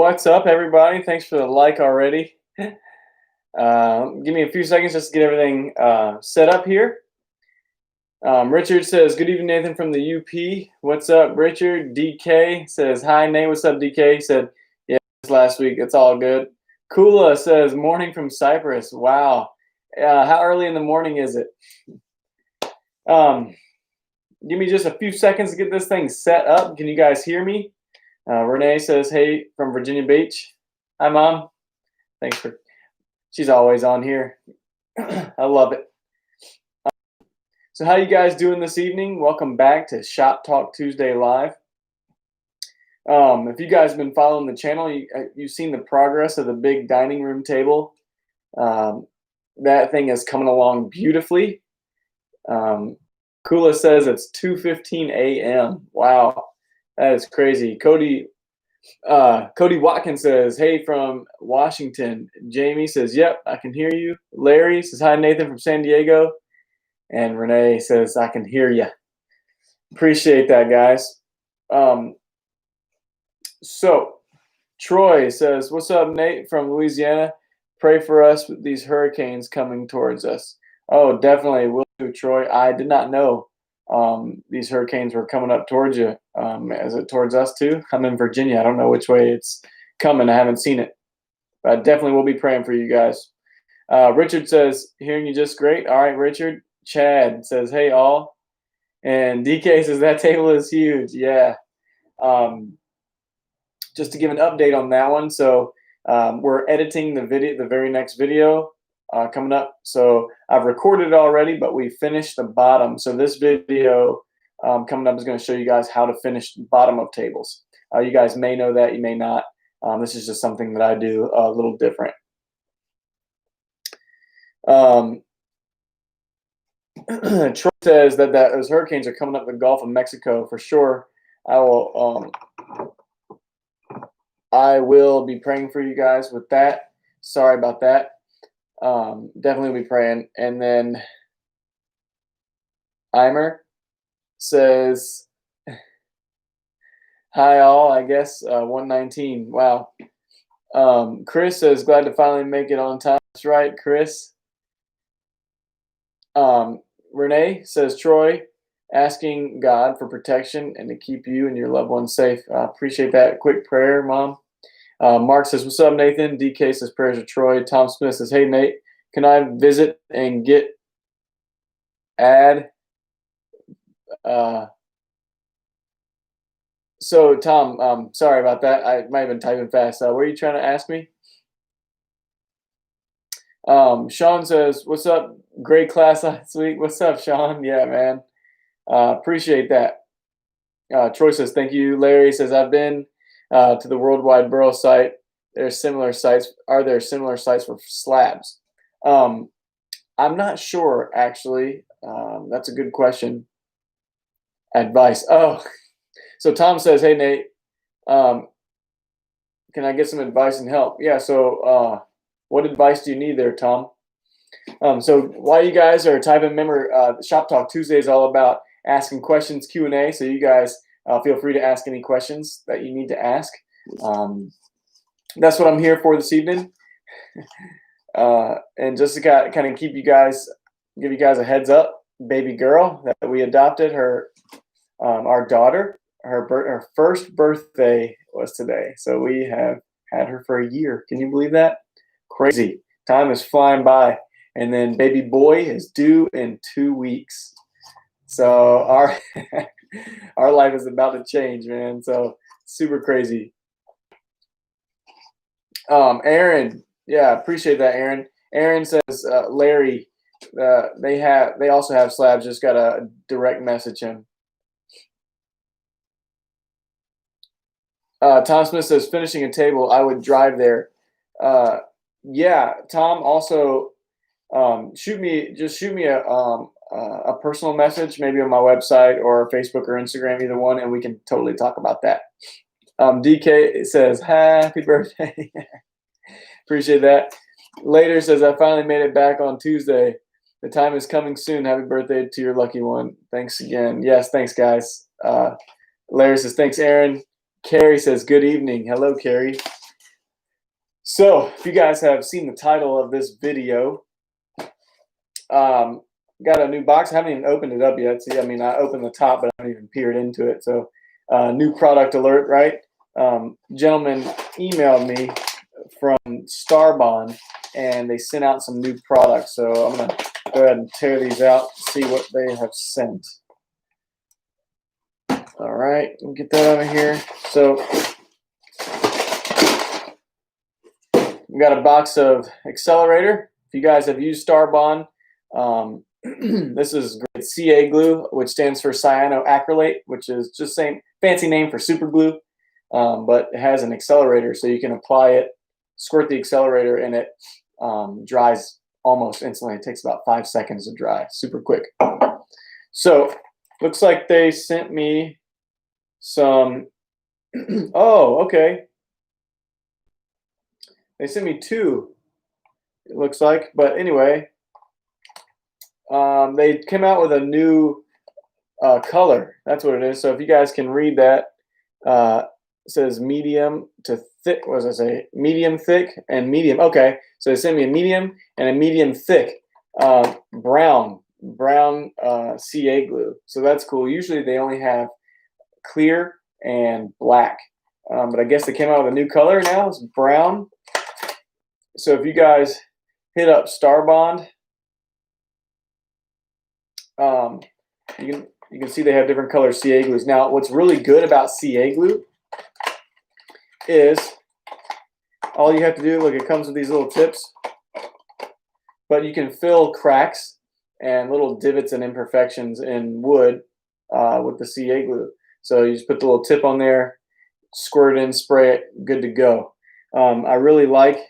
What's up, everybody? Thanks for the like already. Give me a few seconds just to get everything set up here. Richard says, good evening, Nathan from the UP. What's up, Richard? DK says, hi, Nate. What's up, DK? He said, yeah, this last week. It's all good. Kula says, morning from Cyprus. Wow. How early in the morning is it? Give me just a few seconds to get this thing set up. Can you guys hear me? Renee says, hey, from Virginia Beach. Hi, Mom. Thanks for, she's always on here. I love it. So how you guys doing this evening? Welcome back to Shop Talk Tuesday Live. If you guys have been following the channel, you've seen the progress of the big dining room table. That thing is coming along beautifully. Kula says it's 2:15 a.m. Wow, that is crazy. Cody Watkins says, hey, from Washington. Jamie says, yep, I can hear you. Larry says, hi, Nathan from San Diego. And Renee says, I can hear you. Appreciate that, guys. So Troy says, what's up, Nate from Louisiana? Pray for us with these hurricanes coming towards us. Oh, definitely will do, Troy. I did not know these hurricanes were coming up towards you. Is it towards us too? I'm in Virginia. I don't know which way it's coming. I haven't seen it. But I definitely will be praying for you guys. Richard says, hearing you just great. All right, Richard. Chad says, hey, all. And DK says, that table is huge. Yeah. Just to give an update on that one. So we're editing the very next video coming up. So I've recorded it already, but we finished the bottom. So this video coming up is going to show you guys how to finish the bottom of tables. You guys may know that, you may not. This is just something that I do a little different. Troy says that those hurricanes are coming up the Gulf of Mexico for sure. I will be praying for you guys with that. Sorry about that. Definitely be praying. And then Eimer says, hi all, I guess 119. Wow. Chris says, glad to finally make it on time. That's right, Chris. Renee says, Troy, asking God for protection and to keep you and your loved ones safe. Appreciate that quick prayer, Mom. Mark says, what's up, Nathan? DK says, prayers to Troy. Tom Smith says, hey, Nate, can I visit and get so Tom, sorry about that. I might have been typing fast. What are you trying to ask me? Sean says, what's up? Great class last week. What's up, Sean? Yeah, man. Appreciate that. Troy says, thank you. Larry says, I've been to the Worldwide Burrow site. There's similar sites. Are there similar sites for slabs? I'm not sure, actually. That's a good question. Advice. Oh, so Tom says, hey, Nate, can I get some advice and help? Yeah, so what advice do you need there, Tom? So while you guys are typing, remember, Shop Talk Tuesday is all about asking questions, Q&A. So you guys feel free to ask any questions that you need to ask. That's what I'm here for this evening. And just to kind of give you guys a heads up, baby girl that we adopted, our daughter, her first birthday was today. So we have had her for a year. Can you believe that? Crazy. Time is flying by. And then baby boy is due in 2 weeks. So our life is about to change, man. So super crazy. Aaron, yeah, appreciate that, Aaron. Aaron says, Larry, they also have slabs. Just gotta direct message him. Tom Smith says, finishing a table, I would drive there. Yeah, Tom. Also, shoot me a personal message, maybe on my website or Facebook or Instagram, either one, and we can totally talk about that. DK says, happy birthday. Appreciate that. Later says, I finally made it back on Tuesday. The time is coming soon. Happy birthday to your lucky one. Thanks again. Yes, thanks, guys. Larry says, thanks, Aaron. Carrie says, good evening. Hello, Carrie. So if you guys have seen the title of this video, got a new box. I haven't even opened it up yet. See, I mean, I opened the top, but I haven't even peered into it. So new product alert, right? Gentleman emailed me from Starbond, and they sent out some new products. So I'm going to go ahead and tear these out, see what they have sent. All right, let me get that out of here. So we got a box of accelerator. If you guys have used Starbond, this is great CA glue, which stands for cyanoacrylate, which is just same fancy name for super glue, but it has an accelerator, so you can apply it, squirt the accelerator, and it dries almost instantly. It takes about 5 seconds to dry, super quick. So looks like they sent me some. Oh, okay. They sent me 2. It looks like, but anyway. They came out with a new color. That's what it is. So if you guys can read that, it says medium to thick. What does it say? Medium thick and medium. Okay, so they sent me a medium and a medium thick brown CA glue. So that's cool. Usually they only have clear and black, but I guess they came out with a new color now. It's brown. So if you guys hit up Starbond, you can see they have different color CA glues. Now, what's really good about CA glue is all you have to do, look, it comes with these little tips, but you can fill cracks and little divots and imperfections in wood with the CA glue. So you just put the little tip on there, squirt it in, spray it, good to go. I really like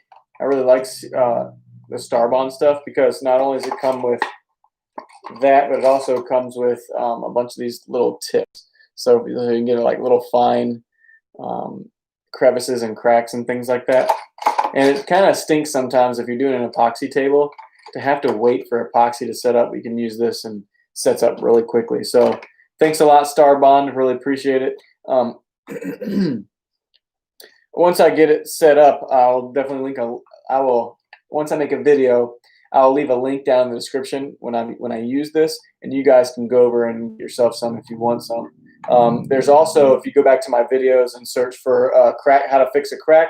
the Starbond stuff because not only does it come with that, but it also comes with a bunch of these little tips, so you can get like little fine crevices and cracks and things like that. And it kind of stinks sometimes if you're doing an epoxy table to have to wait for epoxy to set up. You can use this and sets up really quickly. So thanks a lot, Starbond. Really appreciate it. Once I get it set up, I'll definitely once I make a video, I'll leave a link down in the description when I use this, and you guys can go over and get yourself some if you want some. There's also, if you go back to my videos and search for how to fix a crack,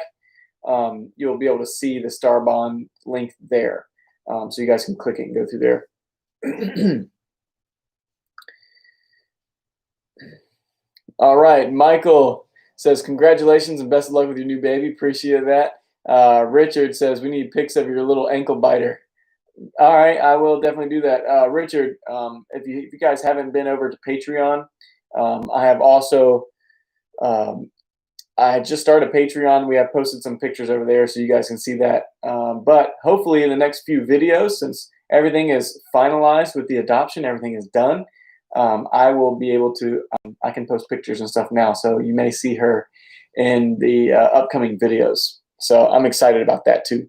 you'll be able to see the Starbond link there. So you guys can click it and go through there. All right, Michael says, congratulations and best of luck with your new baby. Appreciate that. Richard says, we need pics of your little ankle biter. All right, I will definitely do that. Richard, if you guys haven't been over to Patreon, I have also, I just started Patreon. We have posted some pictures over there so you guys can see that. But hopefully in the next few videos, since everything is finalized with the adoption, everything is done, I will be able to, I can post pictures and stuff now. So you may see her in the upcoming videos. So I'm excited about that too.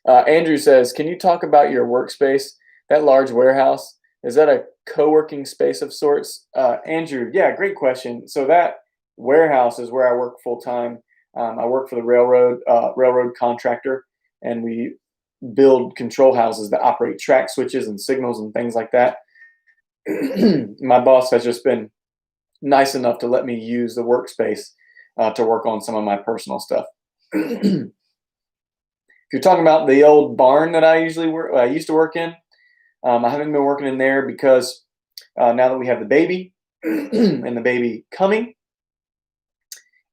Andrew says, can you talk about your workspace, that large warehouse? Is that a co-working space of sorts? Andrew, yeah, great question. So that warehouse is where I work full time. I work for the railroad contractor, and we build control houses that operate track switches and signals and things like that. My boss has just been nice enough to let me use the workspace to work on some of my personal stuff. If you're talking about the old barn that I used to work in, I haven't been working in there because now that we have the baby and the baby coming,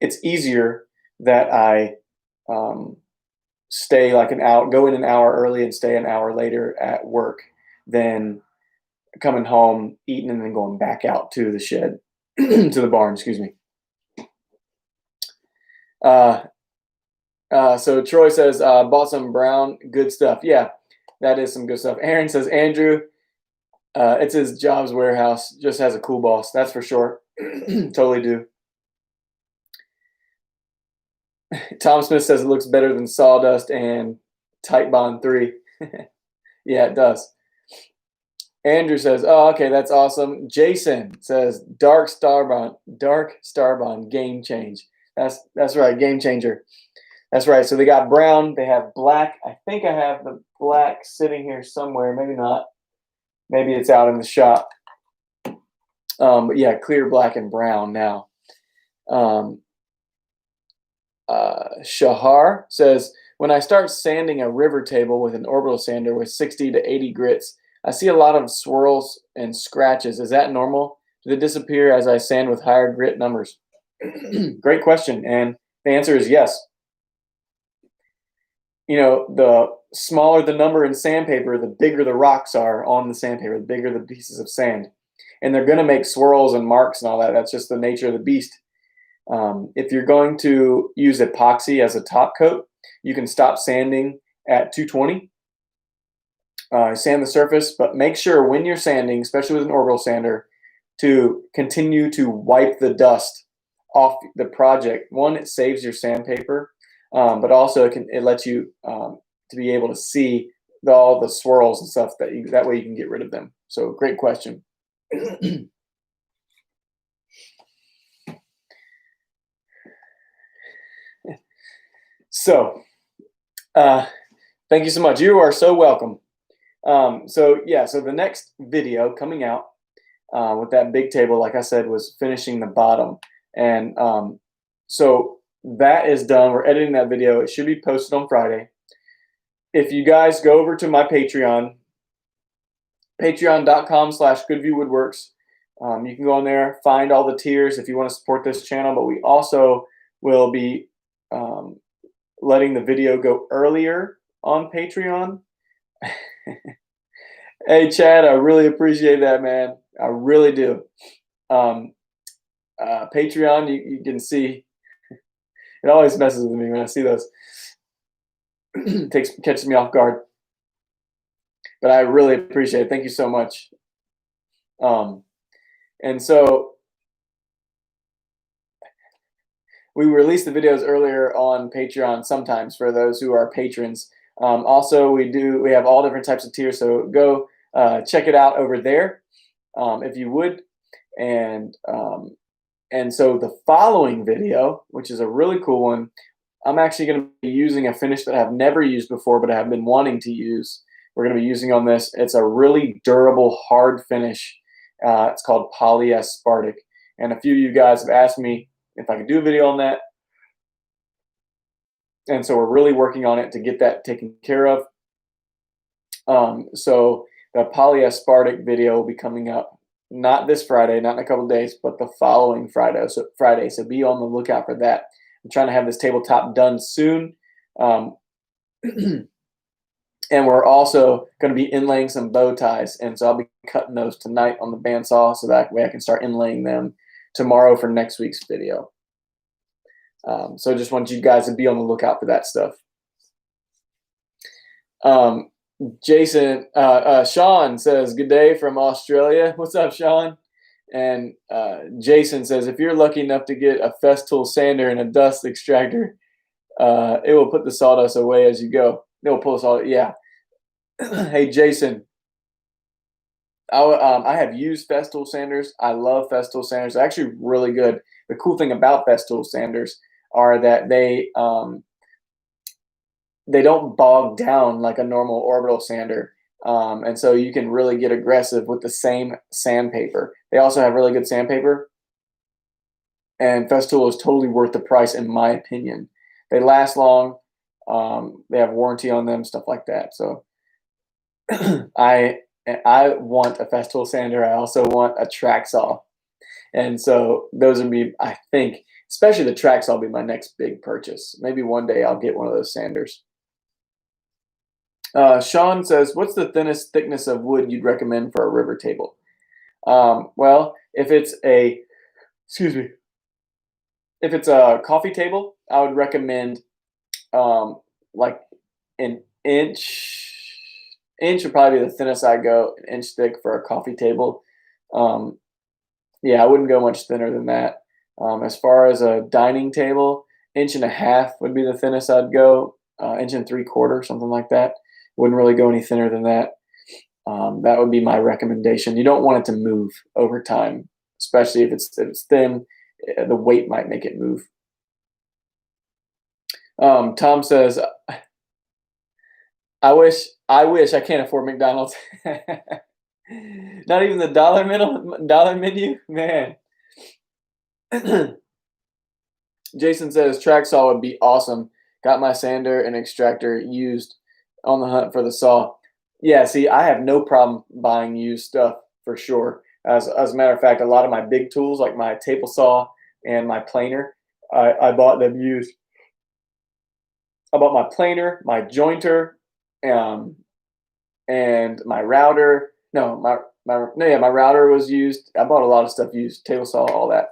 it's easier that I stay like an hour, go in an hour early and stay an hour later at work than coming home, eating, and then going back out to the shed, to the barn, excuse me. So Troy says, bought some brown, good stuff. Yeah, that is some good stuff. Aaron says, Andrew, it's his Jobs warehouse, just has a cool boss. That's for sure. Totally do. Tom Smith says it looks better than Sawdust and Titebond 3. Yeah, it does. Andrew says, oh, okay, that's awesome. Jason says, Dark Starbond, game change. That's right, game changer. That's right. So they got brown. They have black. I think I have the black sitting here somewhere. Maybe not. Maybe it's out in the shop. But yeah, clear, black, and brown now. Shahar says, when I start sanding a river table with an orbital sander with 60 to 80 grits, I see a lot of swirls and scratches. Is that normal? Do they disappear as I sand with higher grit numbers? Great question. And the answer is yes. You know, the smaller the number in sandpaper, the bigger the rocks are on the sandpaper, the bigger the pieces of sand. And they're going to make swirls and marks and all that. That's just the nature of the beast. If you're going to use epoxy as a top coat, you can stop sanding at 220. Sand the surface, but make sure when you're sanding, especially with an orbital sander, to continue to wipe the dust off the project. One, it saves your sandpaper, but also it lets you to be able to see all the swirls and stuff that way you can get rid of them. So great question. So, thank you so much. You are so welcome. So the next video coming out with that big table, like I said, was finishing the bottom. And so that is done. We're editing that video. It should be posted on Friday. If you guys go over to my Patreon, patreon.com/goodviewwoodworks, you can go on there, find all the tiers if you want to support this channel. But we also will be letting the video go earlier on Patreon. Hey, Chad, I really appreciate that, man. I really do. Patreon, you can see, it always messes with me when I see those. Catches me off guard. But I really appreciate it. Thank you so much. And so we release the videos earlier on Patreon sometimes for those who are patrons. Also, we have all different types of tiers, so go check it out over there if you would. And so the following video, which is a really cool one, I'm actually going to be using a finish that I've never used before, but I have been wanting to use. We're going to be using on this. It's a really durable, hard finish. It's called Polyaspartic. And a few of you guys have asked me if I could do a video on that. And so we're really working on it to get that taken care of. So the Polyaspartic video will be coming up not this Friday, not in a couple of days, but the following Friday. So be on the lookout for that. I'm trying to have this tabletop done soon. And we're also going to be inlaying some bow ties. And so I'll be cutting those tonight on the bandsaw so that way I can start inlaying them tomorrow for next week's video. So I just want you guys to be on the lookout for that stuff. Jason, Sean says, good day from Australia. What's up, Sean? And Jason says, if you're lucky enough to get a Festool sander and a dust extractor, it will put the sawdust away as you go. It will pull the sawdust. Yeah. Hey, Jason. I have used Festool sanders. I love Festool sanders. They're actually really good. The cool thing about Festool sanders are that they don't bog down like a normal orbital sander. And so you can really get aggressive with the same sandpaper. They also have really good sandpaper. And Festool is totally worth the price, in my opinion. They last long. They have warranty on them, stuff like that. So I want a Festool sander. I also want a track saw. And so those would be, I think, especially the track saw will be my next big purchase. Maybe one day I'll get one of those sanders. Sean says, what's the thinnest thickness of wood you'd recommend for a river table? Well, if it's a coffee table, I would recommend like an inch would probably be the thinnest I'd go, an inch thick for a coffee table. Yeah, I wouldn't go much thinner than that. As far as a dining table, 1.5 inches would be the thinnest I'd go, 1 3/4 inches, something like that. Wouldn't really go any thinner than that. That would be my recommendation. You don't want it to move over time, especially if it's thin. The weight might make it move. Tom says, I wish I can't afford McDonald's. Not even the dollar menu, man. Jason says track saw would be awesome. Got my sander and extractor used on the hunt for the saw. Yeah, see, I have no problem buying used stuff for sure. As a matter of fact, a lot of my big tools like my table saw and my planer, I bought them used. I bought my planer, my jointer, um, and my router. No, my router was used. I bought a lot of stuff used, table saw, all that.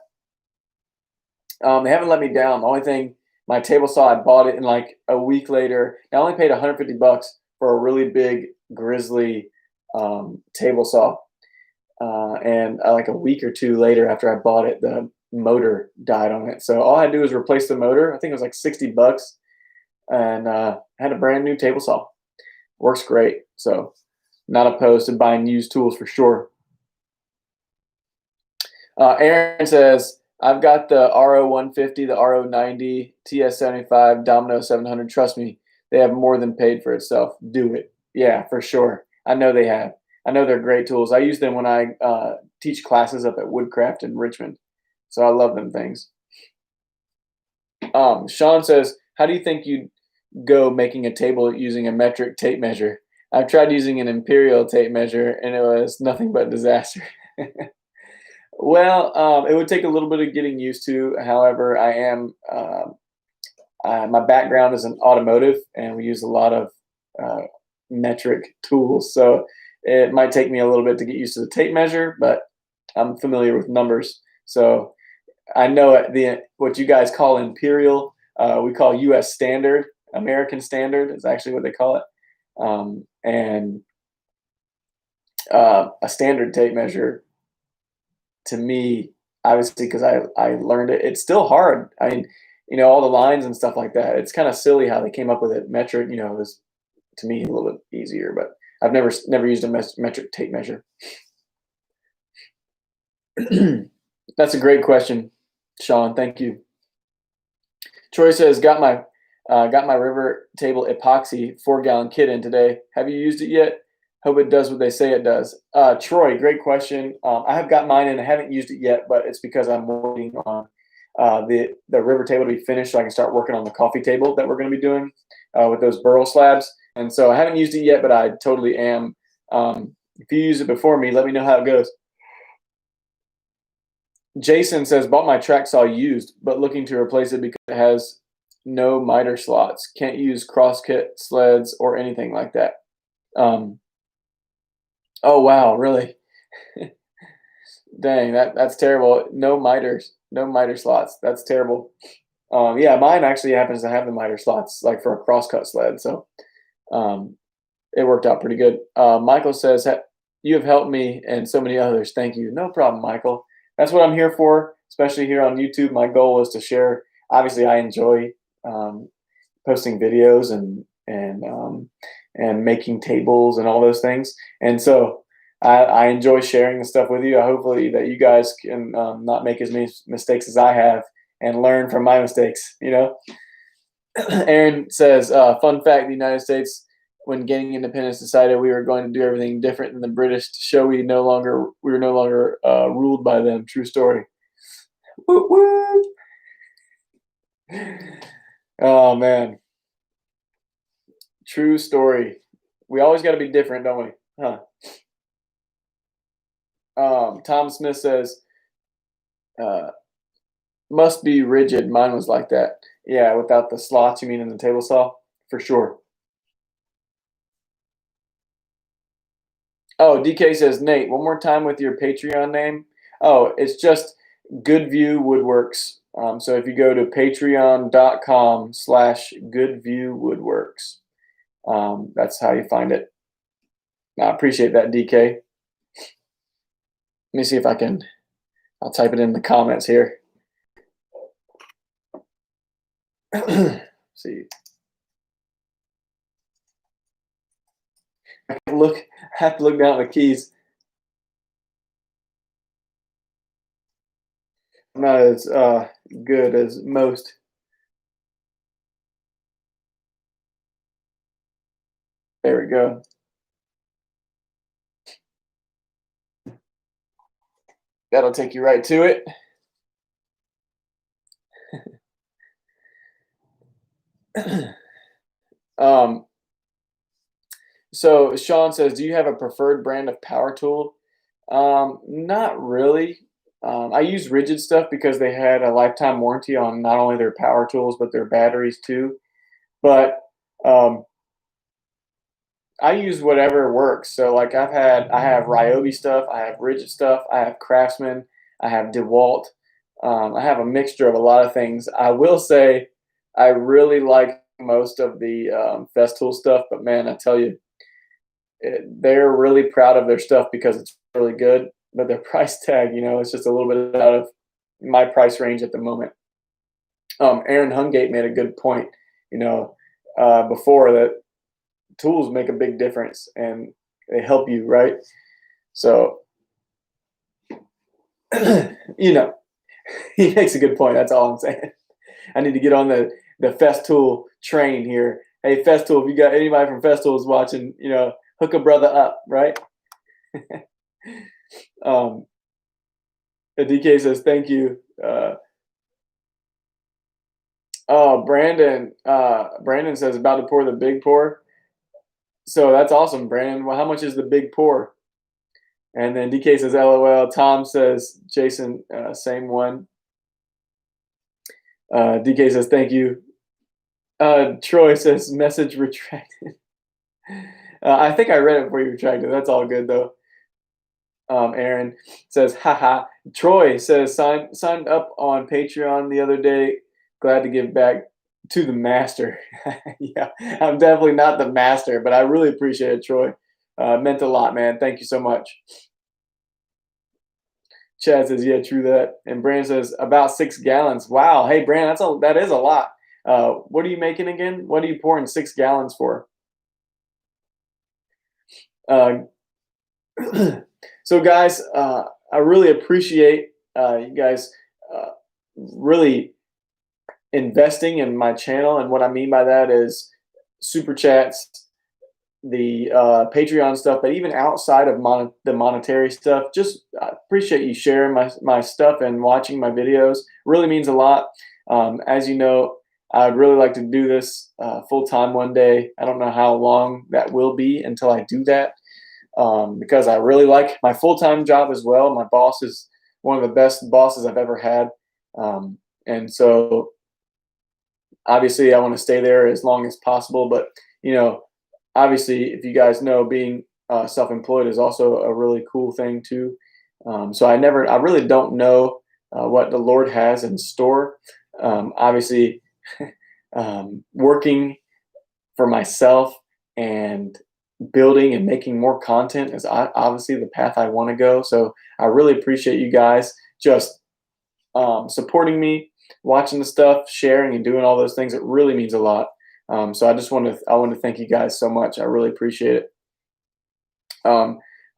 They haven't let me down. The only thing, my table saw, I bought it, and like a week later, I only paid $150 for a really big Grizzly table saw. And like a week or two later, after I bought it, the motor died on it. So all I had to do was replace the motor. I think it was like $60, and had a brand new table saw. Works great. So not opposed to buying used tools for sure. Aaron says, I've got the RO 150, the RO 90, TS 75, Domino 700. Trust me, they have more than paid for itself. Do it. Yeah, for sure. I know they have. I know they're great tools. I use them when I teach classes up at Woodcraft in Richmond. So I love them things. Sean says, how do you think you'd go making a table using a metric tape measure? I've tried using an imperial tape measure and it was nothing but disaster. Well, it would take a little bit of getting used to. However, my background is in automotive, and we use a lot of metric tools. So it might take me a little bit to get used to the tape measure, but I'm familiar with numbers. So I know what you guys call imperial, we call U.S. standard. American standard is actually what they call it, and a standard tape measure, to me, obviously, because I learned it, it's still hard. I mean, all the lines and stuff like that. It's kind of silly how they came up with it. Metric, was, to me, a little bit easier, but I've never used a metric tape measure. That's a great question, Sean. Thank you. Troy says, got my river table epoxy 4-gallon kit in today. Have you used it yet? Hope it does what they say it does. Troy, great question. I have got mine and I haven't used it yet, but it's because I'm waiting on the river table to be finished so I can start working on the coffee table that we're going to be doing with those burl slabs. And so I haven't used it yet, but I totally am. If you use it before me, let me know how it goes. Jason says, bought my track saw used, but looking to replace it because it has no miter slots. Can't use crosscut sleds or anything like that. Oh wow, really? Dang, that's terrible. No miters, no miter slots. That's terrible. Yeah, mine actually happens to have the miter slots, like for a crosscut sled. So it worked out pretty good. Michael says, you have helped me and so many others. Thank you. No problem, Michael. That's what I'm here for, especially here on YouTube. My goal is to share. Obviously, I enjoy posting videos and making tables and all those things. And so I enjoy sharing the stuff with you. Hopefully that you guys can not make as many mistakes as I have and learn from my mistakes. Aaron says, fun fact, the United States, when gaining independence, decided we were going to do everything different than the British to show we were no longer ruled by them. True story. Woo woo. Oh man. True story. We always got to be different, don't we? Huh. Tom Smith says, must be rigid. Mine was like that. Yeah, without the slots, you mean in the table saw? For sure. Oh, DK says, Nate, one more time with your Patreon name. Oh, it's just Goodview Woodworks. So if you go to patreon.com/goodviewwoodworks, that's how you find it. I appreciate that, DK. Let me see if I'll type it in the comments here. See. I have to look down at the keys. I'm not as good as most. There we go. That'll take you right to it. um, so Sean says, do you have a preferred brand of power tool? Not really. I use Rigid stuff because they had a lifetime warranty on not only their power tools but their batteries too. But um, I use whatever works. So like I have Ryobi stuff, I have Rigid stuff, I have Craftsman, I have DeWalt. I have a mixture of a lot of things. I will say I really like most of the Festool stuff, but man, I tell you, they're really proud of their stuff because it's really good. But their price tag, it's just a little bit out of my price range at the moment. Aaron Hungate made a good point, before that tools make a big difference and they help you, right? So, he makes a good point. That's all I'm saying. I need to get on the Festool train here. Hey, Festool, if you got anybody from Festool is watching, hook a brother up, right? DK says, thank you. Brandon says about to pour the big pour. So that's awesome, Brandon. Well, how much is the big pour? And then DK says, LOL. Tom says, Jason, same one. DK says, thank you. Troy says, message retracted. I think I read it before you retracted. That's all good, though. Aaron says, haha. Troy says, signed up on Patreon the other day. Glad to give back to the master. Yeah, I'm definitely not the master, but I really appreciate it, Troy. Meant a lot, man. Thank you so much. Chad says, yeah, true that. And Brandon says, about 6 gallons. Wow. Hey, Brandon, that is a lot. What are you making again? What are you pouring 6 gallons for? So, guys, I really appreciate you guys really investing in my channel. And what I mean by that is super chats, the Patreon stuff, but even outside of the monetary stuff, just appreciate you sharing my stuff and watching my videos. Really means a lot. As you know, I'd really like to do this full time one day. I don't know how long that will be until I do that, because I really like my full time job as well. My boss is one of the best bosses I've ever had, and so obviously I want to stay there as long as possible. But obviously, if you guys know, being self-employed is also a really cool thing too. So I really don't know what the Lord has in store. Obviously, working for myself and building and making more content is obviously the path I want to go. So I really appreciate you guys just supporting me, watching the stuff, sharing, and doing all those things. It really means a lot. So I want to thank you guys so much. I really appreciate it.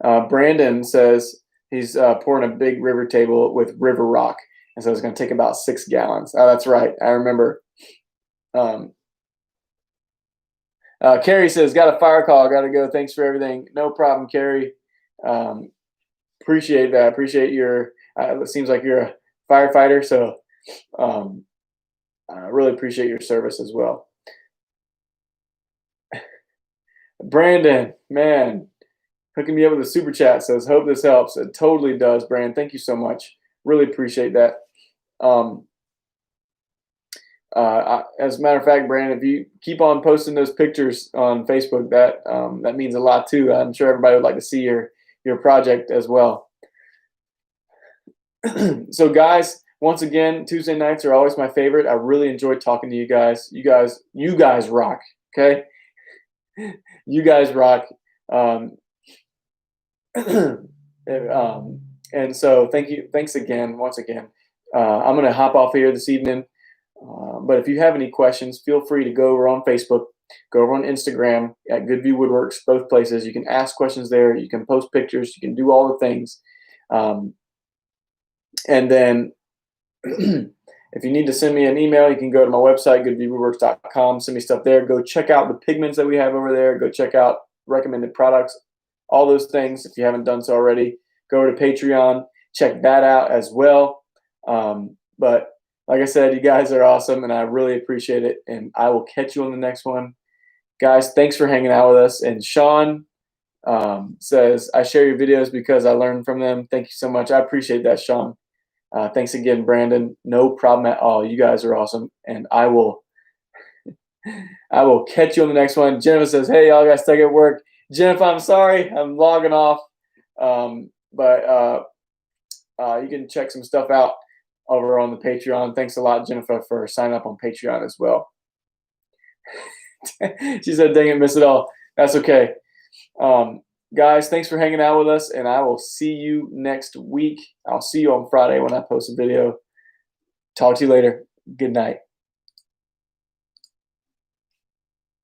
Brandon says he's pouring a big river table with river rock, and so it's going to take about 6 gallons. Oh, that's right. I remember. Carrie says, got a fire call. Got to go. Thanks for everything. No problem, Carrie. Appreciate that. Appreciate your. It seems like you're a firefighter, so I really appreciate your service as well. Brandon, man, hooking me up with a super chat, says, hope this helps. It totally does, Brandon. Thank you so much. Really appreciate that. As a matter of fact, Brandon, if you keep on posting those pictures on Facebook, that means a lot too. I'm sure everybody would like to see your project as well. So, guys, once again, Tuesday nights are always my favorite. I really enjoy talking to you guys. You guys rock. Okay. You guys rock. And so thank you. Thanks again, once again. I'm going to hop off here this evening. But if you have any questions, feel free to go over on Facebook, go over on Instagram at Goodview Woodworks, both places. You can ask questions there. You can post pictures. You can do all the things. And then If you need to send me an email, you can go to my website, goodviewworks.com, send me stuff there. Go check out the pigments that we have over there. Go check out recommended products, all those things. If you haven't done so already, go over to Patreon, check that out as well. But like I said, you guys are awesome, and I really appreciate it. And I will catch you on the next one. Guys, thanks for hanging out with us. And Sean says, I share your videos because I learn from them. Thank you so much. I appreciate that, Sean. Thanks again, Brandon. No problem at all. You guys are awesome. And I will catch you on the next one. Jennifer says, hey, y'all got stuck at work. Jennifer, I'm sorry. I'm logging off. But you can check some stuff out over on the Patreon. Thanks a lot, Jennifer, for signing up on Patreon as well. She said, dang it, miss it all. That's okay. Guys, thanks for hanging out with us, and I will see you next week. I'll see you on Friday when I post a video. Talk to you later. Good night.